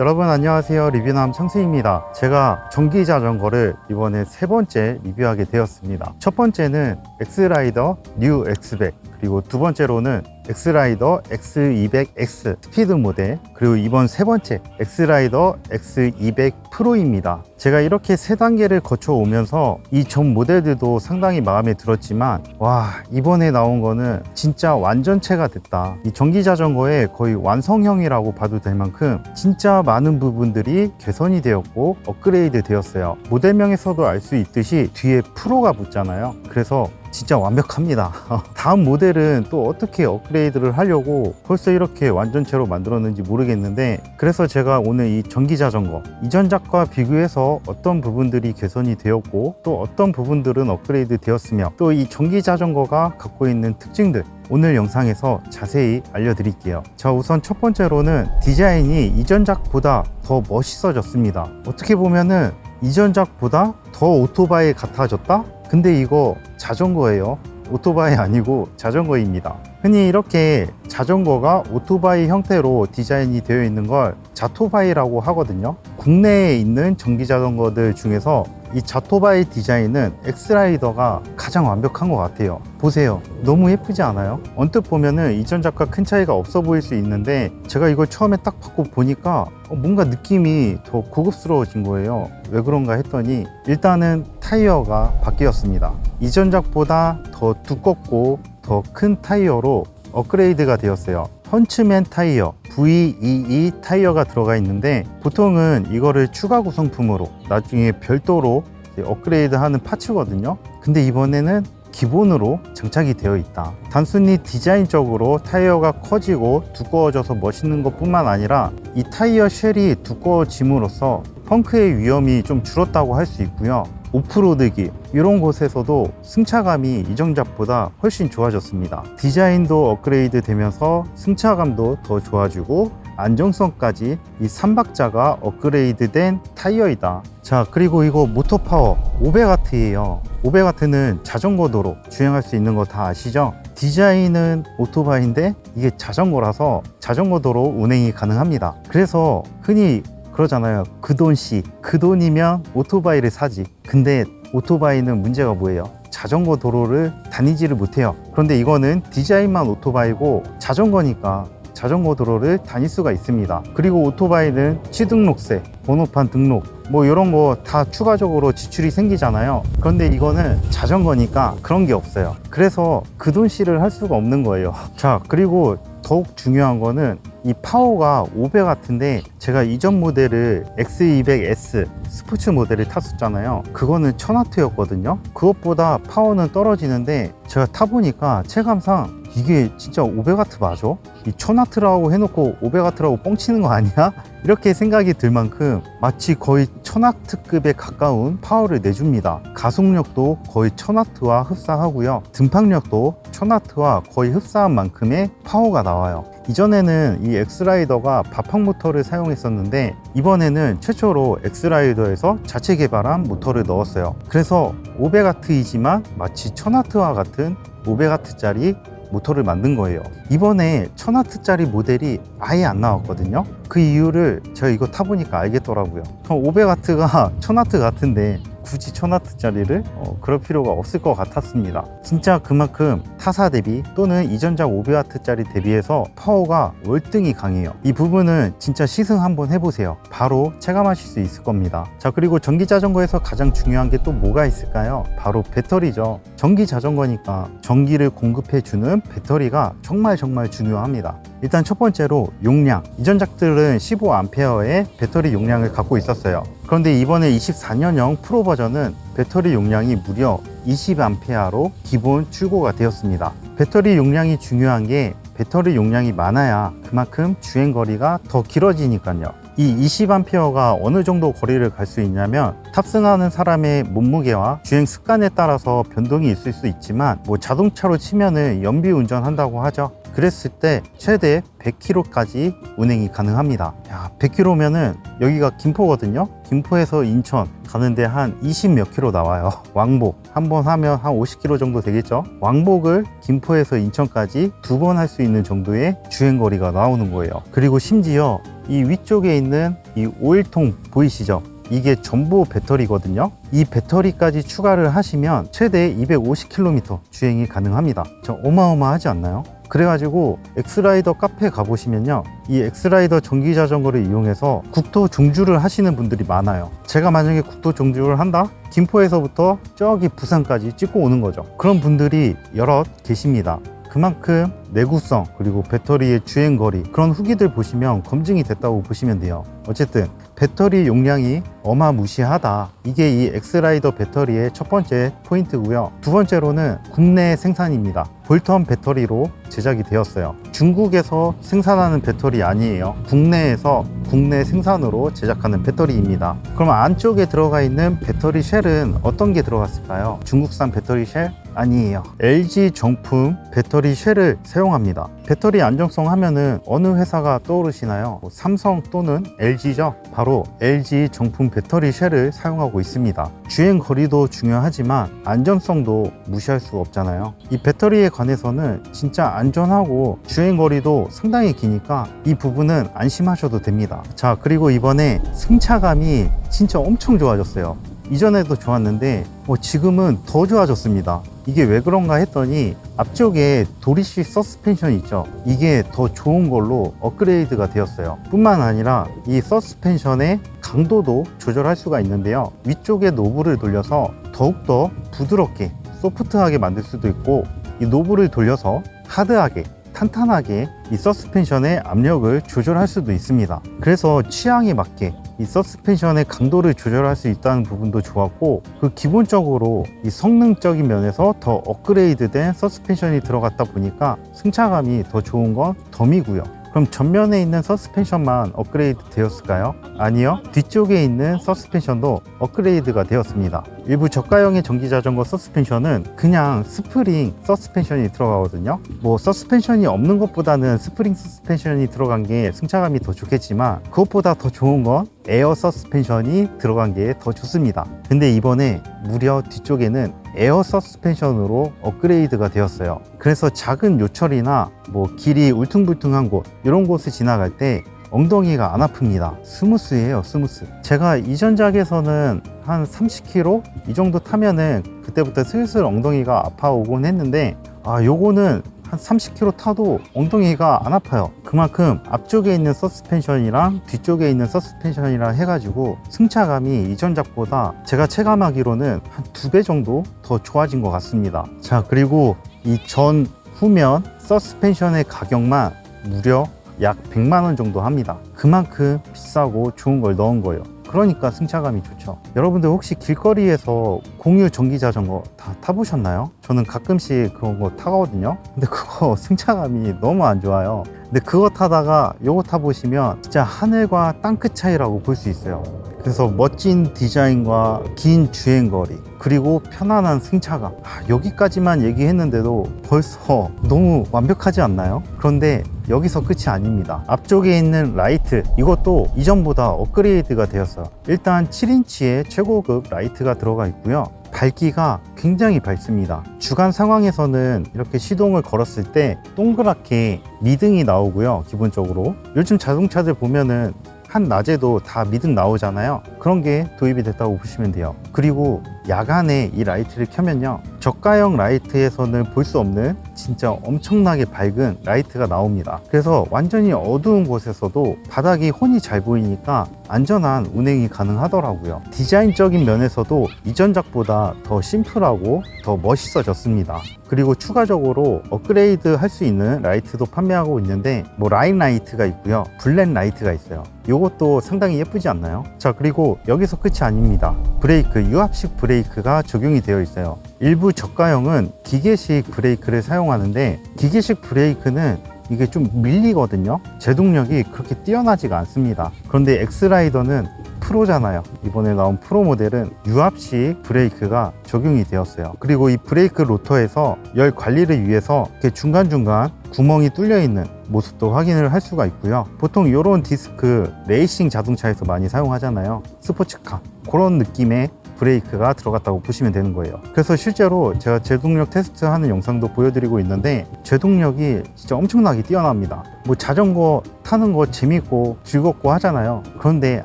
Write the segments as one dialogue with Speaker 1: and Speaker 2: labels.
Speaker 1: 여러분 안녕하세요. 리뷰남 창수입니다. 제가 전기 자전거를 이번에 세 번째 리뷰하게 되었습니다. 첫 번째는 엑스라이더 뉴 X100, 그리고 두 번째로는 엑스라이더 X200X 스피드 모델, 그리고 이번 세 번째 엑스라이더 X200 프로입니다. 제가 이렇게 세 단계를 거쳐 오면서 이 전 모델들도 상당히 마음에 들었지만 와, 이번에 나온 거는 진짜 완전체가 됐다. 이 전기 자전거의 거의 완성형이라고 봐도 될 만큼 진짜 많은 부분들이 개선이 되었고 업그레이드 되었어요. 모델명에서도 알 수 있듯이 뒤에 프로가 붙잖아요. 그래서 진짜 완벽합니다. 다음 모델은 또 어떻게 업그레이드를 하려고 벌써 이렇게 완전체로 만들었는지 모르겠는데, 그래서 제가 오늘 이 전기 자전거 이전작과 비교해서 어떤 부분들이 개선이 되었고 또 어떤 부분들은 업그레이드 되었으며 또 이 전기 자전거가 갖고 있는 특징들 오늘 영상에서 자세히 알려드릴게요. 자, 우선 첫 번째로는 디자인이 이전작보다 더 멋있어졌습니다. 어떻게 보면은 이전작보다 더 오토바이 같아졌다? 근데 이거 자전거예요. 오토바이 아니고 자전거입니다. 흔히 이렇게 자전거가 오토바이 형태로 디자인이 되어 있는 걸 자토바이라고 하거든요. 국내에 있는 전기 자전거들 중에서 이 자토바이 디자인은 엑스라이더가 가장 완벽한 것 같아요. 보세요. 너무 예쁘지 않아요? 언뜻 보면은 이전작과 큰 차이가 없어 보일 수 있는데 제가 이걸 처음에 딱 받고 보니까 뭔가 느낌이 더 고급스러워진 거예요. 왜 그런가 했더니 일단은 타이어가 바뀌었습니다. 이전작보다 더 두껍고 더 큰 타이어로 업그레이드가 되었어요. 펀치맨 타이어 VEE 타이어가 들어가 있는데 보통은 이거를 추가 구성품으로 나중에 별도로 업그레이드 하는 파츠거든요. 근데 이번에는 기본으로 장착이 되어 있다. 단순히 디자인적으로 타이어가 커지고 두꺼워져서 멋있는 것 뿐만 아니라 이 타이어 쉘이 두꺼워짐으로써 펑크의 위험이 좀 줄었다고 할 수 있고요. 오프로드기 이런 곳에서도 승차감이 이전작보다 훨씬 좋아졌습니다. 디자인도 업그레이드 되면서 승차감도 더 좋아지고 안정성까지 이 3박자가 업그레이드 된 타이어이다. 자, 그리고 이거 모터 파워 500W예요 500W는 자전거 도로 주행할 수 있는 거 다 아시죠? 디자인은 오토바이인데 이게 자전거라서 자전거 도로 운행이 가능합니다. 그래서 흔히 그러잖아요. 그 돈씨, 그 돈이면 오토바이를 사지. 근데 오토바이는 문제가 뭐예요? 자전거 도로를 다니지를 못해요. 그런데 이거는 디자인만 오토바이고 자전거니까 자전거 도로를 다닐 수가 있습니다. 그리고 오토바이는 취등록세, 번호판 등록 뭐 이런 거 다 추가적으로 지출이 생기잖아요. 그런데 이거는 자전거니까 그런 게 없어요. 그래서 그 돈씨를 할 수가 없는 거예요. 자, 그리고 더욱 중요한 거는 이 파워가 500W인데 제가 이전 모델을 X200S 스포츠 모델을 탔었잖아요. 그거는 1000W였거든요. 그것보다 파워는 떨어지는데 제가 타보니까 체감상 이게 진짜 500W 맞아? 이 1000W라고 해놓고 500W라고 뻥치는 거 아니야? 이렇게 생각이 들 만큼 마치 거의 1000W급에 가까운 파워를 내줍니다. 가속력도 거의 1000W와 흡사하고요. 등팍력도 1000W와 거의 흡사한 만큼의 파워가 나와요. 이전에는 이 엑스라이더가 바팡 모터를 사용했었는데 이번에는 최초로 엑스라이더에서 자체 개발한 모터를 넣었어요. 그래서 500W이지만 마치 1000W와 같은 500W짜리 모터를 만든 거예요. 이번에 1000W짜리 모델이 아예 안 나왔거든요. 그 이유를 제가 이거 타보니까 알겠더라고요. 500W가 1000W 같은데 굳이 1000W짜리를 그럴 필요가 없을 것 같았습니다. 진짜 그만큼 타사 대비 또는 이전작 500W짜리 대비해서 파워가 월등히 강해요. 이 부분은 진짜 시승 한번 해보세요. 바로 체감하실 수 있을 겁니다. 자, 그리고 전기 자전거에서 가장 중요한 게 또 뭐가 있을까요? 바로 배터리죠. 전기 자전거니까 전기를 공급해주는 배터리가 정말 중요합니다. 일단 첫 번째로 용량. 이전작들은 15A의 배터리 용량을 갖고 있었어요. 그런데 이번에 24년형 프로 버전은 배터리 용량이 무려 20A로 기본 출고가 되었습니다. 배터리 용량이 중요한 게 배터리 용량이 많아야 그만큼 주행거리가 더 길어지니까요. 이 20A가 어느 정도 거리를 갈 수 있냐면 탑승하는 사람의 몸무게와 주행 습관에 따라서 변동이 있을 수 있지만 뭐 자동차로 치면은 연비 운전한다고 하죠. 그랬을 때 최대 100km까지 운행이 가능합니다. 야, 100km면은 여기가 김포거든요. 김포에서 인천 가는데 한 20 몇 킬로 나와요. 왕복 한 번 하면 한 50km 정도 되겠죠. 왕복을 김포에서 인천까지 두 번 할 수 있는 정도의 주행거리가 나오는 거예요. 그리고 심지어 이 위쪽에 있는 이 오일통 보이시죠? 이게 전부 배터리거든요. 이 배터리까지 추가를 하시면 최대 250km 주행이 가능합니다. 저 어마어마하지 않나요? 그래가지고 엑스라이더 카페 가보시면요, 이 엑스라이더 전기 자전거를 이용해서 국토 종주를 하시는 분들이 많아요. 제가 만약에 국토 종주를 한다? 김포에서부터 저기 부산까지 찍고 오는 거죠. 그런 분들이 여럿 계십니다. 그만큼 내구성 그리고 배터리의 주행거리, 그런 후기들 보시면 검증이 됐다고 보시면 돼요. 어쨌든 배터리 용량이 어마무시하다, 이게 이 엑스라이더 배터리의 첫 번째 포인트고요. 두 번째로는 국내 생산입니다. 볼턴 배터리로 제작이 되었어요. 중국에서 생산하는 배터리 아니에요. 국내에서 국내 생산으로 제작하는 배터리입니다. 그럼 안쪽에 들어가 있는 배터리 쉘은 어떤 게 들어갔을까요? 중국산 배터리 쉘? 아니에요. LG 정품 배터리 쉘을 사용합니다. 배터리 안정성 하면은 어느 회사가 떠오르시나요? 삼성 또는 LG죠. 바로 LG 정품 배터리 쉘을 사용하고 있습니다. 주행 거리도 중요하지만 안전성도 무시할 수가 없잖아요. 이 배터리에 관해서는 진짜 안전하고 주행 거리도 상당히 기니까 이 부분은 안심하셔도 됩니다. 자, 그리고 이번에 승차감이 진짜 엄청 좋아졌어요. 이전에도 좋았는데 지금은 더 좋아졌습니다. 이게 왜 그런가 했더니 앞쪽에 도리쉬 서스펜션 있죠, 이게 더 좋은 걸로 업그레이드가 되었어요. 뿐만 아니라 이 서스펜션의 강도도 조절할 수가 있는데요, 위쪽에 노브를 돌려서 더욱더 부드럽게 소프트하게 만들 수도 있고, 이 노브를 돌려서 하드하게 탄탄하게 이 서스펜션의 압력을 조절할 수도 있습니다. 그래서 취향에 맞게 이 서스펜션의 강도를 조절할 수 있다는 부분도 좋았고, 그 기본적으로 이 성능적인 면에서 더 업그레이드된 서스펜션이 들어갔다 보니까 승차감이 더 좋은 건 덤이고요. 그럼 전면에 있는 서스펜션만 업그레이드 되었을까요? 아니요. 뒤쪽에 있는 서스펜션도 업그레이드가 되었습니다. 일부 저가형의 전기자전거 서스펜션은 그냥 스프링 서스펜션이 들어가거든요. 서스펜션이 없는 것보다는 스프링 서스펜션이 들어간 게 승차감이 더 좋겠지만, 그것보다 더 좋은 건 에어 서스펜션이 들어간 게 더 좋습니다. 근데 이번에 무려 뒤쪽에는 에어 서스펜션으로 업그레이드가 되었어요. 그래서 작은 요철이나 길이 울퉁불퉁한 곳, 이런 곳을 지나갈 때 엉덩이가 안 아픕니다. 스무스해요, 스무스. 제가 이전작에서는 한 30km 이 정도 타면은 그때부터 슬슬 엉덩이가 아파오곤 했는데, 요거는 한 30km 타도 엉덩이가 안 아파요. 그만큼 앞쪽에 있는 서스펜션이랑 뒤쪽에 있는 서스펜션이랑 해가지고 승차감이 이전작보다 제가 체감하기로는 한 2배 정도 더 좋아진 것 같습니다. 자, 그리고 이 전 후면 서스펜션의 가격만 무려 약 100만원 정도 합니다. 그만큼 비싸고 좋은 걸 넣은 거예요. 그러니까 승차감이 좋죠. 여러분들 혹시 길거리에서 공유 전기자전거 다 타보셨나요? 저는 가끔씩 그런 거 타거든요. 근데 그거 승차감이 너무 안 좋아요. 근데 그거 타다가 요거 타보시면 진짜 하늘과 땅끝 차이라고 볼 수 있어요. 그래서 멋진 디자인과 긴 주행거리, 그리고 편안한 승차감, 여기까지만 얘기했는데도 벌써 너무 완벽하지 않나요? 그런데 여기서 끝이 아닙니다. 앞쪽에 있는 라이트, 이것도 이전보다 업그레이드가 되었어요. 일단 7인치의 최고급 라이트가 들어가 있고요, 밝기가 굉장히 밝습니다. 주간 상황에서는 이렇게 시동을 걸었을 때 동그랗게 미등이 나오고요. 기본적으로 요즘 자동차들 보면은 한낮에도 다 미등 나오잖아요. 그런 게 도입이 됐다고 보시면 돼요. 그리고 야간에 이 라이트를 켜면요, 저가형 라이트에서는 볼 수 없는 진짜 엄청나게 밝은 라이트가 나옵니다. 그래서 완전히 어두운 곳에서도 바닥이 훤히 잘 보이니까 안전한 운행이 가능하더라고요. 디자인적인 면에서도 이전작보다 더 심플하고 더 멋있어졌습니다. 그리고 추가적으로 업그레이드 할 수 있는 라이트도 판매하고 있는데, 라인 라이트가 있고요, 블랙 라이트가 있어요. 이것도 상당히 예쁘지 않나요? 자, 그리고 여기서 끝이 아닙니다. 브레이크, 유압식 브레이크가 적용이 되어 있어요. 일부 저가형은 기계식 브레이크를 사용하는데, 기계식 브레이크는 이게 좀 밀리거든요. 제동력이 그렇게 뛰어나지가 않습니다. 그런데 엑스라이더는 프로잖아요. 이번에 나온 프로 모델은 유압식 브레이크가 적용이 되었어요. 그리고 이 브레이크 로터에서 열 관리를 위해서 이렇게 중간중간 구멍이 뚫려 있는 모습도 확인을 할 수가 있고요. 보통 이런 디스크 레이싱 자동차에서 많이 사용하잖아요. 스포츠카, 그런 느낌의 브레이크가 들어갔다고 보시면 되는 거예요. 그래서 실제로 제가 제동력 테스트하는 영상도 보여드리고 있는데 제동력이 진짜 엄청나게 뛰어납니다. 뭐 자전거 타는 거 재밌고 즐겁고 하잖아요. 그런데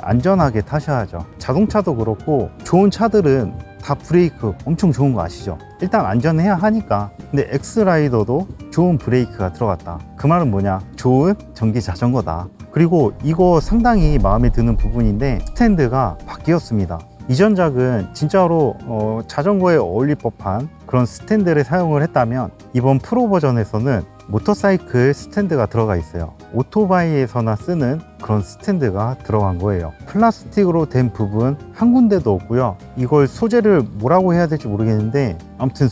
Speaker 1: 안전하게 타셔야죠. 자동차도 그렇고 좋은 차들은 다 브레이크 엄청 좋은 거 아시죠? 일단 안전해야 하니까. 근데 엑스라이더도 좋은 브레이크가 들어갔다. 그 말은 뭐냐? 좋은 전기 자전거다. 그리고 이거 상당히 마음에 드는 부분인데 스탠드가 바뀌었습니다. 이전작은 진짜로 자전거에 어울릴 법한 그런 스탠드를 사용을 했다면 이번 프로 버전에서는 모터사이클 스탠드가 들어가 있어요. 오토바이에서나 쓰는 그런 스탠드가 들어간 거예요. 플라스틱으로 된 부분 한 군데도 없고요. 이걸 소재를 뭐라고 해야 될지 모르겠는데 아무튼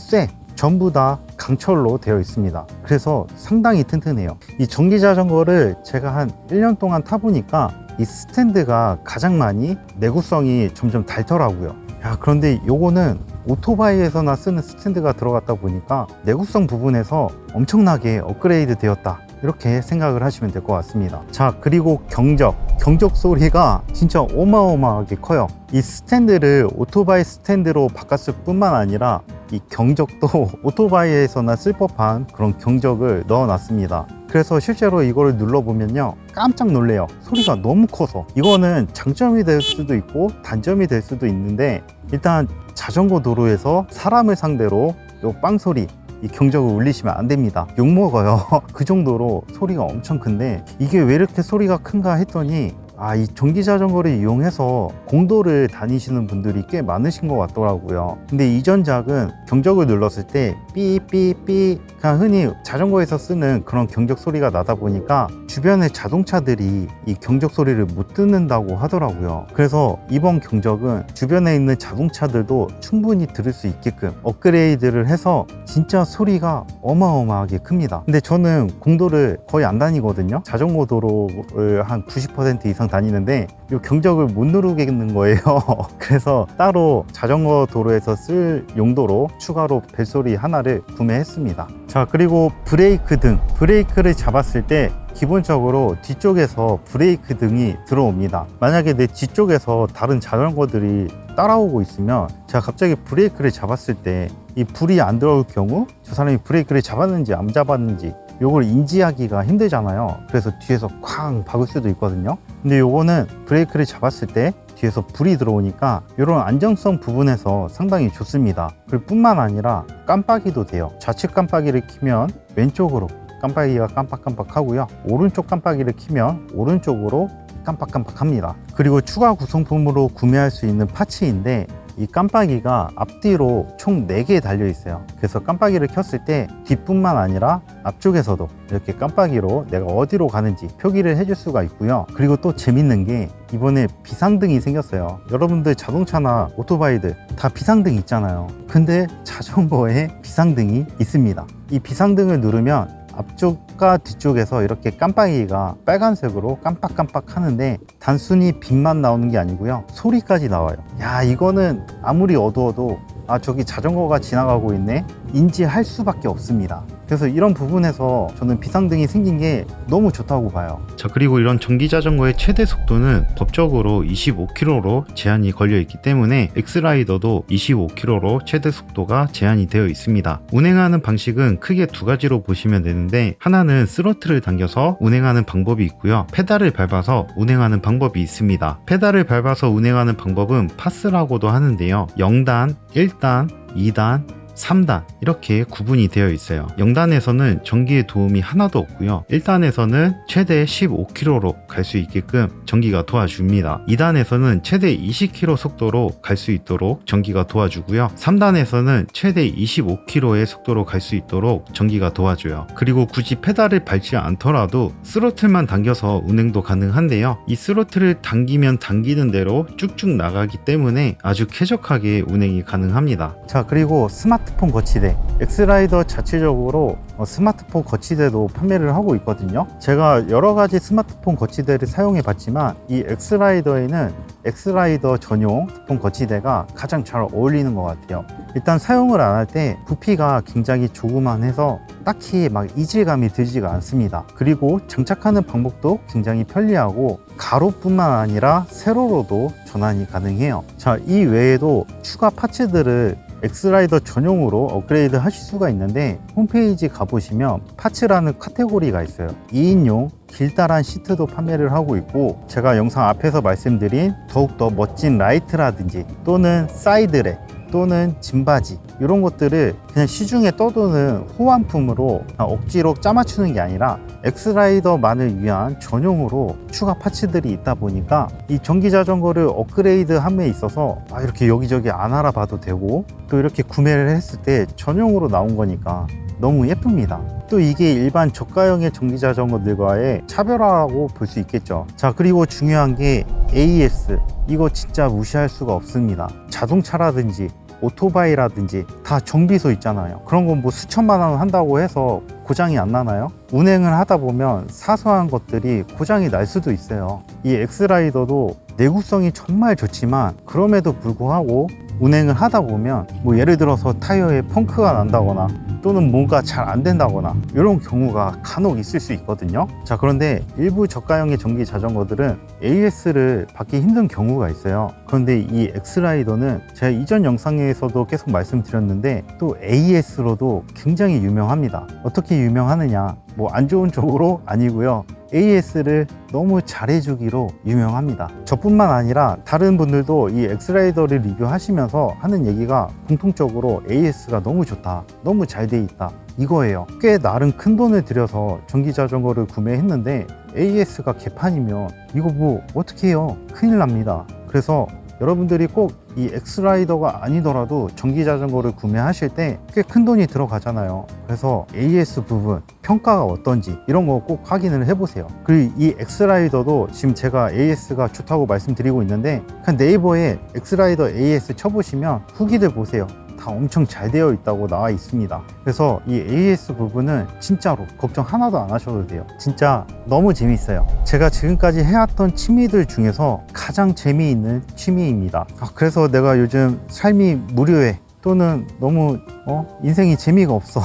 Speaker 1: 전부 다 강철로 되어 있습니다. 그래서 상당히 튼튼해요. 이 전기 자전거를 제가 한 1년 동안 타보니까 이 스탠드가 가장 많이 내구성이 점점 닳더라고요. 그런데 요거는 오토바이에서나 쓰는 스탠드가 들어갔다 보니까 내구성 부분에서 엄청나게 업그레이드 되었다, 이렇게 생각을 하시면 될 것 같습니다. 자, 그리고 경적 소리가 진짜 어마어마하게 커요. 이 스탠드를 오토바이 스탠드로 바꿨을 뿐만 아니라 이 경적도 오토바이에서나 쓸 법한 그런 경적을 넣어 놨습니다. 그래서 실제로 이거를 눌러보면요, 깜짝 놀래요. 소리가 너무 커서. 이거는 장점이 될 수도 있고 단점이 될 수도 있는데, 일단 자전거 도로에서 사람을 상대로 요 빵소리, 이 경적을 울리시면 안 됩니다. 욕먹어요. 그 정도로 소리가 엄청 큰데, 이게 왜 이렇게 소리가 큰가 했더니 이 전기 자전거를 이용해서 공도를 다니시는 분들이 꽤 많으신 것 같더라고요. 근데 이전작은 경적을 눌렀을 때 삐삐삐, 그냥 흔히 자전거에서 쓰는 그런 경적 소리가 나다 보니까 주변의 자동차들이 이 경적 소리를 못 듣는다고 하더라고요. 그래서 이번 경적은 주변에 있는 자동차들도 충분히 들을 수 있게끔 업그레이드를 해서 진짜 소리가 어마어마하게 큽니다. 근데 저는 공도를 거의 안 다니거든요. 자전거 도로를 한 90% 이상 다니는데 이 경적을 못 누르겠는 거예요. 그래서 따로 자전거 도로에서 쓸 용도로 추가로 벨소리 하나를 구매했습니다. 자, 그리고 브레이크를 잡았을 때 기본적으로 뒤쪽에서 브레이크 등이 들어옵니다. 만약에 내 뒤쪽에서 다른 자전거들이 따라오고 있으면 제가 갑자기 브레이크를 잡았을 때 이 불이 안 들어올 경우 저 사람이 브레이크를 잡았는지 안 잡았는지 요걸 인지하기가 힘들잖아요. 그래서 뒤에서 쾅 박을 수도 있거든요. 근데 요거는 브레이크를 잡았을 때 뒤에서 불이 들어오니까 이런 안정성 부분에서 상당히 좋습니다. 그리고 뿐만 아니라 깜빡이도 돼요. 좌측 깜빡이를 켜면 왼쪽으로 깜빡이가 깜빡깜빡 하고요, 오른쪽 깜빡이를 켜면 오른쪽으로 깜빡깜빡 합니다. 그리고 추가 구성품으로 구매할 수 있는 파츠인데, 이 깜빡이가 앞뒤로 총 4개 달려 있어요. 그래서 깜빡이를 켰을 때 뒷뿐만 아니라 앞쪽에서도 이렇게 깜빡이로 내가 어디로 가는지 표기를 해줄 수가 있고요. 그리고 또 재밌는 게 이번에 비상등이 생겼어요. 여러분들 자동차나 오토바이들 다 비상등 있잖아요. 근데 자전거에 비상등이 있습니다. 이 비상등을 누르면 앞쪽과 뒤쪽에서 이렇게 깜빡이가 빨간색으로 깜빡깜빡 하는데 단순히 빛만 나오는 게 아니고요, 소리까지 나와요. 이거는 아무리 어두워도 저기 자전거가 지나가고 있네 인지할 수밖에 없습니다. 그래서 이런 부분에서 저는 비상등이 생긴 게 너무 좋다고 봐요. 자, 그리고 이런 전기 자전거의 최대 속도는 법적으로 25km로 제한이 걸려 있기 때문에 엑스라이더도 25km로 최대 속도가 제한이 되어 있습니다. 운행하는 방식은 크게 2가지로 보시면 되는데, 하나는 스로틀을 당겨서 운행하는 방법이 있고요, 페달을 밟아서 운행하는 방법이 있습니다. 페달을 밟아서 운행하는 방법은 파스라고도 하는데요, 0단, 1단, 2단, 3단 이렇게 구분이 되어 있어요. 0단에서는 전기의 도움이 하나도 없고요, 1단에서는 최대 15km로 갈 수 있게끔 전기가 도와줍니다. 2단에서는 최대 20km 속도로 갈 수 있도록 전기가 도와주고요, 3단에서는 최대 25km의 속도로 갈 수 있도록 전기가 도와줘요. 그리고 굳이 페달을 밟지 않더라도 스로틀만 당겨서 운행도 가능한데요, 이 스로틀을 당기면 당기는 대로 쭉쭉 나가기 때문에 아주 쾌적하게 운행이 가능합니다. 자, 그리고 스마트 스마트폰 거치대, 엑스라이더 자체적으로 스마트폰 거치대도 판매를 하고 있거든요. 제가 여러 가지 스마트폰 거치대를 사용해 봤지만 이 엑스라이더에는 엑스라이더 전용 스마트폰 거치대가 가장 잘 어울리는 것 같아요. 일단 사용을 안 할 때 부피가 굉장히 조그만해서 딱히 막 이질감이 들지가 않습니다. 그리고 장착하는 방법도 굉장히 편리하고 가로뿐만 아니라 세로로도 전환이 가능해요. 자, 이 외에도 추가 파츠들을 엑스라이더 전용으로 업그레이드 하실 수가 있는데 홈페이지 가보시면 파츠라는 카테고리가 있어요. 2인용 길다란 시트도 판매를 하고 있고, 제가 영상 앞에서 말씀드린 더욱더 멋진 라이트라든지 또는 사이드랙 또는 짐바지, 이런 것들을 그냥 시중에 떠도는 호환품으로 억지로 짜맞추는 게 아니라 엑스라이더만을 위한 전용으로 추가 파츠들이 있다 보니까 이 전기 자전거를 업그레이드 함에 있어서 이렇게 여기저기 안 알아봐도 되고, 또 이렇게 구매를 했을 때 전용으로 나온 거니까 너무 예쁩니다. 또 이게 일반 저가형의 전기 자전거들과의 차별화라고 볼 수 있겠죠. 자, 그리고 중요한 게 AS, 이거 진짜 무시할 수가 없습니다. 자동차라든지 오토바이라든지 다 정비소 있잖아요. 그런 건 뭐 수천만 원 한다고 해서 고장이 안 나나요? 운행을 하다 보면 사소한 것들이 고장이 날 수도 있어요. 이 엑스라이더도 내구성이 정말 좋지만 그럼에도 불구하고 운행을 하다 보면 뭐 예를 들어서 타이어에 펑크가 난다거나 또는 뭔가 잘 안 된다거나 이런 경우가 간혹 있을 수 있거든요. 자, 그런데 일부 저가형의 전기 자전거들은 AS를 받기 힘든 경우가 있어요. 그런데 이 엑스라이더는 제가 이전 영상에서도 계속 말씀드렸는데 또 AS로도 굉장히 유명합니다. 어떻게 유명하느냐, 뭐 안 좋은 쪽으로 아니고요, AS를 너무 잘해주기로 유명합니다. 저뿐만 아니라 다른 분들도 이 엑스라이더를 리뷰하시면서 하는 얘기가 공통적으로 AS가 너무 좋다, 너무 잘 돼 있다, 이거예요. 꽤 나름 큰 돈을 들여서 전기 자전거를 구매했는데 AS가 개판이면 이거 뭐 어떻게 해요? 큰일 납니다. 그래서 여러분들이 꼭 이 엑스라이더가 아니더라도 전기 자전거를 구매하실 때 꽤 큰 돈이 들어가잖아요. 그래서 AS 부분 평가가 어떤지 이런 거 꼭 확인을 해보세요. 그리고 이 엑스라이더도 지금 제가 AS가 좋다고 말씀드리고 있는데 그냥 네이버에 엑스라이더 AS 쳐보시면 후기들 보세요. 다 엄청 잘 되어 있다고 나와 있습니다. 그래서 이 AS 부분은 진짜로 걱정 하나도 안 하셔도 돼요. 진짜 너무 재밌어요. 제가 지금까지 해왔던 취미들 중에서 가장 재미있는 취미입니다. 그래서 내가 요즘 삶이 무료해 또는 너무 인생이 재미가 없어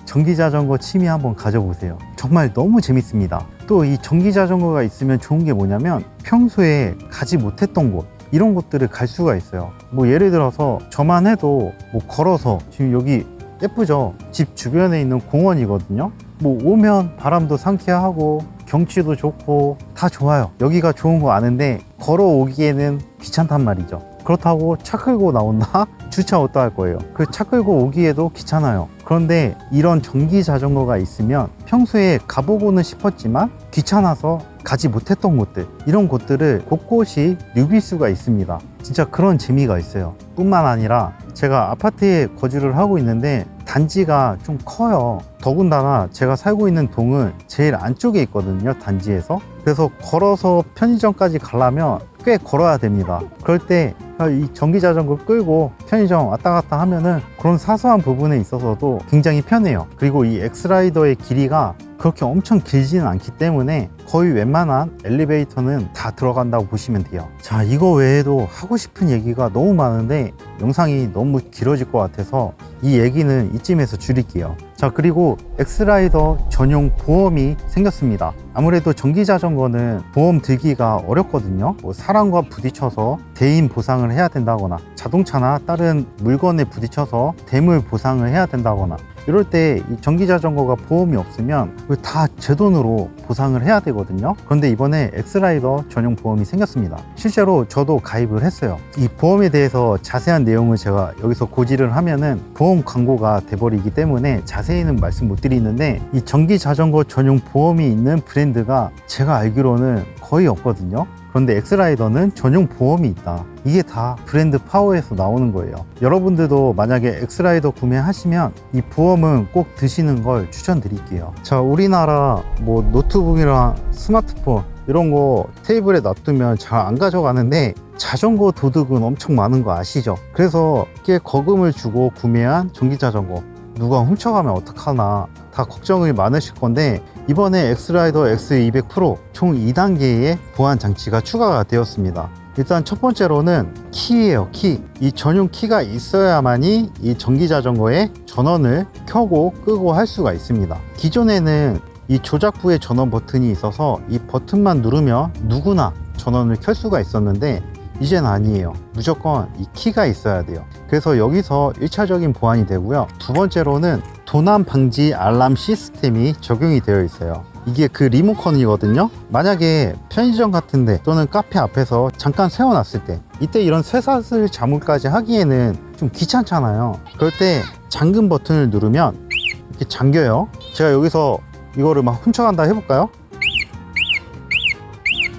Speaker 1: 전기 자전거 취미 한번 가져보세요. 정말 너무 재밌습니다. 또 이 전기 자전거가 있으면 좋은 게 뭐냐면 평소에 가지 못했던 곳, 이런 곳들을 갈 수가 있어요. 뭐 예를 들어서 저만 해도 뭐 걸어서, 지금 여기 예쁘죠? 집 주변에 있는 공원이거든요. 뭐 오면 바람도 상쾌하고 경치도 좋고 다 좋아요. 여기가 좋은 거 아는데 걸어오기에는 귀찮단 말이죠. 그렇다고 차 끌고 나온다? 주차 어떠할 거예요? 그 차 끌고 오기에도 귀찮아요. 그런데 이런 전기 자전거가 있으면 평소에 가보고는 싶었지만 귀찮아서 가지 못했던 곳들, 이런 곳들을 곳곳이 누빌 수가 있습니다. 진짜 그런 재미가 있어요. 뿐만 아니라 제가 아파트에 거주를 하고 있는데 단지가 좀 커요. 더군다나 제가 살고 있는 동은 제일 안쪽에 있거든요, 단지에서. 그래서 걸어서 편의점까지 가려면 꽤 걸어야 됩니다. 그럴 때 이 전기 자전거 끌고 편의점 왔다 갔다 하면은 그런 사소한 부분에 있어서도 굉장히 편해요. 그리고 이 엑스라이더의 길이가 그렇게 엄청 길지는 않기 때문에 거의 웬만한 엘리베이터는 다 들어간다고 보시면 돼요. 자, 이거 외에도 하고 싶은 얘기가 너무 많은데 영상이 너무 길어질 것 같아서 이 얘기는 이쯤에서 줄일게요. 자, 그리고 엑스라이더 전용 보험이 생겼습니다. 아무래도 전기 자전거는 보험 들기가 어렵거든요. 뭐 사람과 부딪혀서 대인 보상을 해야 된다거나 자동차나 다른 물건에 부딪혀서 대물 보상을 해야 된다거나 이럴 때 이 전기 자전거가 보험이 없으면 다 제 돈으로 보상을 해야 되거든요. 그런데 이번에 엑스라이더 전용 보험이 생겼습니다. 실제로 저도 가입을 했어요. 이 보험에 대해서 자세한 내용을 제가 여기서 고지를 하면은 보험 광고가 돼버리기 때문에 자세히는 말씀 못 드리는데, 이 전기 자전거 전용 보험이 있는 브랜드가 제가 알기로는 거의 없거든요. 그런데 엑스라이더는 전용 보험이 있다. 이게 다 브랜드 파워에서 나오는 거예요. 여러분들도 만약에 엑스라이더 구매하시면 이 보험은 꼭 드시는 걸 추천드릴게요. 자, 우리나라 뭐 노트북이랑 스마트폰 이런 거 테이블에 놔두면 잘 안 가져가는데 자전거 도둑은 엄청 많은 거 아시죠? 그래서 꽤 거금을 주고 구매한 전기자전거 누가 훔쳐가면 어떡하나 다 걱정이 많으실 건데, 이번에 엑스라이더 X200 프로 총 2단계의 보안 장치가 추가가 되었습니다. 일단 첫 번째로는 키예요. 키. 이 전용 키가 있어야만이 이 전기자전거의 전원을 켜고 끄고 할 수가 있습니다. 기존에는 이 조작부에 전원 버튼이 있어서 이 버튼만 누르면 누구나 전원을 켤 수가 있었는데, 이젠 아니에요. 무조건 이 키가 있어야 돼요. 그래서 여기서 1차적인 보안이 되고요. 두 번째로는 도난 방지 알람 시스템이 적용이 되어 있어요. 이게 그 리모컨이거든요. 만약에 편의점 같은데 또는 카페 앞에서 잠깐 세워놨을 때, 이때 이런 쇠사슬 자물까지 하기에는 좀 귀찮잖아요. 그럴 때 잠금 버튼을 누르면 이렇게 잠겨요. 제가 여기서 이거를 막 훔쳐간다 해볼까요?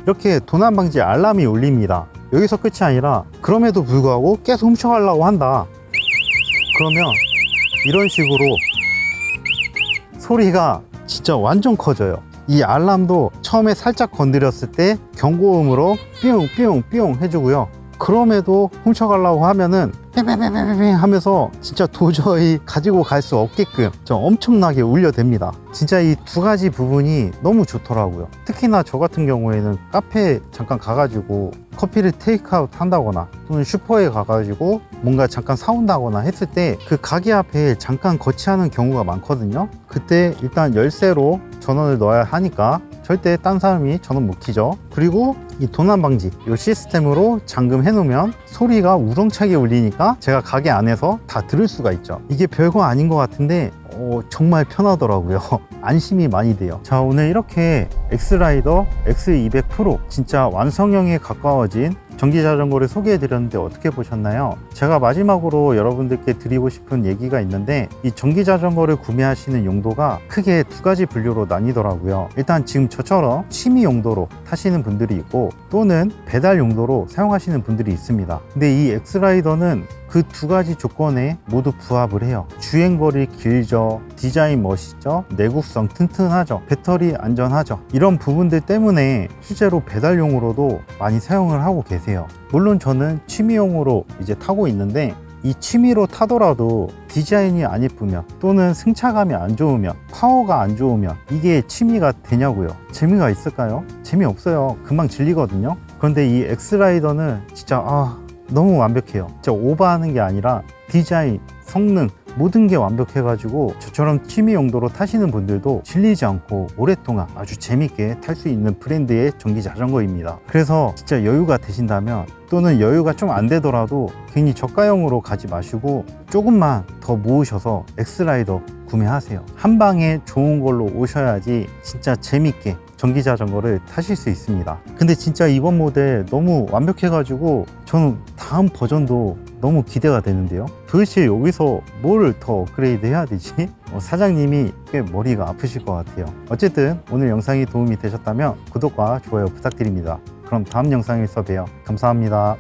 Speaker 1: 이렇게 도난 방지 알람이 울립니다. 여기서 끝이 아니라 그럼에도 불구하고 계속 훔쳐가려고 한다 그러면 이런 식으로 소리가 진짜 완전 커져요. 이 알람도 처음에 살짝 건드렸을 때 경고음으로 삐용삐용삐용 해주고요. 그럼에도 훔쳐가려고 하면은 뺑뺑뺑뺑뺑 하면서 진짜 도저히 가지고 갈 수 없게끔 좀 엄청나게 울려댑니다. 진짜 이 두 가지 부분이 너무 좋더라고요. 특히나 저 같은 경우에는 카페에 잠깐 가가지고 커피를 테이크아웃 한다거나 또는 슈퍼에 가가지고 뭔가 잠깐 사온다거나 했을 때 그 가게 앞에 잠깐 거치하는 경우가 많거든요. 그때 일단 열쇠로 전원을 넣어야 하니까 절대 딴 사람이 전원 못 켜죠. 그리고 이 도난 방지 이 시스템으로 잠금해 놓으면 소리가 우렁차게 울리니까 제가 가게 안에서 다 들을 수가 있죠. 이게 별거 아닌 것 같은데 정말 편하더라고요. 안심이 많이 돼요. 자, 오늘 이렇게 엑스라이더 X200 프로 진짜 완성형에 가까워진 전기자전거를 소개해 드렸는데 어떻게 보셨나요? 제가 마지막으로 여러분들께 드리고 싶은 얘기가 있는데, 이 전기자전거를 구매하시는 용도가 크게 두 가지 분류로 나뉘더라고요. 일단 지금 저처럼 취미 용도로 타시는 분들이 있고, 또는 배달 용도로 사용하시는 분들이 있습니다. 근데 이 엑스라이더는 그 두 가지 조건에 모두 부합을 해요. 주행거리 길죠, 디자인 멋있죠, 내구성 튼튼하죠, 배터리 안전하죠. 이런 부분들 때문에 실제로 배달용으로도 많이 사용을 하고 계세요. 물론 저는 취미용으로 이제 타고 있는데, 이 취미로 타더라도 디자인이 안 예쁘면 또는 승차감이 안 좋으면 파워가 안 좋으면 이게 취미가 되냐고요. 재미가 있을까요? 재미없어요. 금방 질리거든요. 그런데 이 엑스라이더는 진짜 너무 완벽해요. 진짜 오버하는 게 아니라 디자인, 성능 모든 게 완벽해가지고 저처럼 취미 용도로 타시는 분들도 질리지 않고 오랫동안 아주 재밌게 탈 수 있는 브랜드의 전기 자전거입니다. 그래서 진짜 여유가 되신다면, 또는 여유가 좀 안 되더라도 괜히 저가형으로 가지 마시고 조금만 더 모으셔서 엑스라이더 구매하세요. 한 방에 좋은 걸로 오셔야지 진짜 재밌게 전기 자전거를 타실 수 있습니다. 근데 진짜 이번 모델 너무 완벽해가지고 저는 다음 버전도 너무 기대가 되는데요. 도대체 여기서 뭘 더 업그레이드 해야 되지? 사장님이 꽤 머리가 아프실 것 같아요. 어쨌든 오늘 영상이 도움이 되셨다면 구독과 좋아요 부탁드립니다. 그럼 다음 영상에서 봬요. 감사합니다.